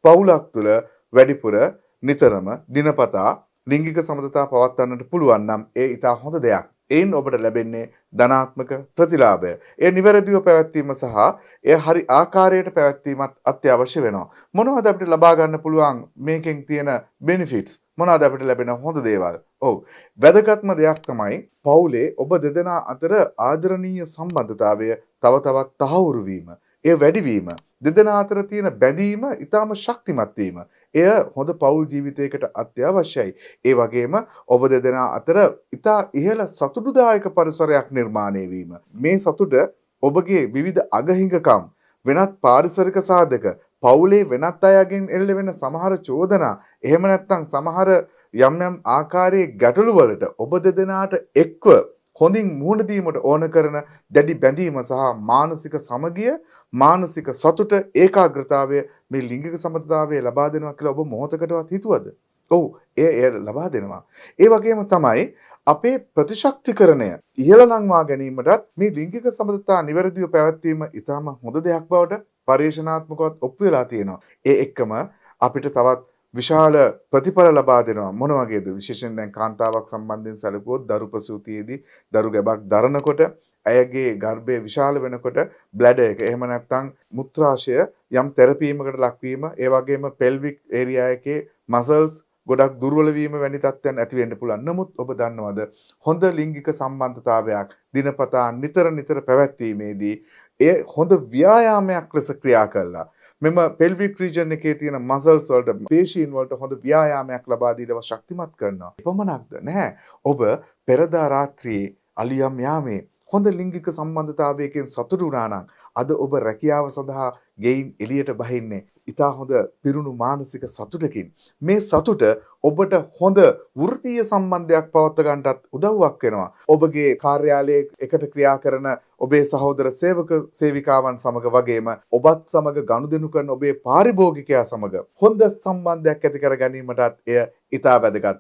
පවුලක් තුළ වැඩිපුර නිතරම දිනපතා ලිංගික සමතතා පවත්වන්නට පුළුවන් නම් ඒ ඉතා හොඳ දෙයක්. එයින් ඔබට ලැබෙන්නේ ධනාත්මක ප්‍රතිලාභය. ඒ නිවැරදිව පැවැත්වීම සහ එය හරි ආකාරයට පැවැත්වීමත් අත්‍යවශ්‍ය වෙනවා. මොනවද අපිට ලබා ගන්න පුළුවන් මේකෙන් තියෙන benefits? මොනවද අපිට ලැබෙන හොඳ දේවල්? ඔව්. වැදගත්ම දෙයක් තමයි පවුලේ ඔබ දෙදෙනා අතර ආදරණීය සම්බන්ධතාවය තව තවත් තහවුරු වීම. ඒ වැඩි වීම. දෙදෙනා අතර තියෙන බැඳීම ඊටාම ශක්තිමත් වීම. එය හොඳ පෞල් ජීවිතයකට අත්‍යවශ්‍යයි. ඒ වගේම ඔබ දෙදෙනා අතර ඉතා ඉහළ සතුටුදායක පරිසරයක් නිර්මාණය වීම. මේ සතුට ඔබගේ විවිධ අගහිඟකම්, වෙනත් පාරිසරික සාධක, පවුලේ වෙනත් අයගෙන් එල්ල වෙන සමහර චෝදනා, එහෙම නැත්නම් සමහර යම් යම් ආකාරයේ ගැටලු වලට ඔබ දෙදෙනාට එක්ව හොඳින් මුහුණ දීමට ඕන කරන දැඩි බැඳීම සහ මානසික සමගිය, මානසික සතුට, ඒකාග්‍රතාවය මේ ලිංගික සමතතාවය ලබා දෙනවා කියලා ඔබ මොහොතකටවත් හිතුවද? ඔව්, එය ලබා දෙනවා. ඒ වගේම තමයි අපේ ප්‍රතිශක්තිකරණය ඉහළ නංවා ගැනීමටත් මේ ලිංගික සමතතා නිවැරදිව පැවැත්වීම ඉතාම හොඳ දෙයක් බවට පරිශනාත්මකවත් ඔප්පු වෙලා තියෙනවා. ඒ එක්කම අපිට තවත් විශාල ප්‍රතිඵල ලබා දෙනවා. මොන වගේද? විශේෂයෙන් දැන් කාන්තාවක් සම්බන්ධයෙන් සැලකුවොත් දරු ප්‍රසූතියේදී දරු ගැබක් දරනකොට ඇයගේ ගර්භය විශාල වෙනකොට බ්ලැඩර් එක එහෙම නැත්නම් මුත්‍රාශය යම් තෙරපීමකට ලක්වීම, ඒ වගේම පෙල්වික් ඒරියා එකේ මසල්ස් ගොඩක් දුර්වල වීම වැනි තත්ත්වයන් ඇති වෙන්න පුළුවන්. නමුත් ඔබ දන්නවද හොඳ ලිංගික සම්බන්ධතාවයක් දිනපතා නිතර පැවැත්වීමේදී එය හොඳ ව්‍යායාමයක් ලෙස ක්‍රියා කළා. මෙම පෙල්වික් රීජන් එකේ තියෙන මසල්ස් වලට, පේශීන් වලට හොඳ ව්‍යායාමයක් ලබා දීලා ශක්තිමත් කරනවා. එපමණක්ද නැහැ. ඔබ පෙරදා රාත්‍රියේ අලියම් යාමේ හොඳ ලිංගික සම්බන්ධතාවයකින් සතුටු වුණා නම් අද ඔබ රැකියාව සඳහා ගෙයින් එළියට බහින්නේ ඉතා හොඳ පිරුණු මානසික සතුටකින්. මේ සතුට ඔබට හොඳ වෘත්තීය සම්බන්ධයක් පවත්වා ගන්නටත් උදව්වක් වෙනවා. ඔබගේ කාර්යාලයේ එකට ක්‍රියා කරන ඔබේ සහෝදර සේවක සේවිකාවන් සමග වගේම ඔබත් සමග ගනුදෙනු කරන ඔබේ පාරිභෝගිකයා සමග හොඳ සම්බන්ධයක් ඇති කර ගැනීමටත් එය ඉතා වැදගත්.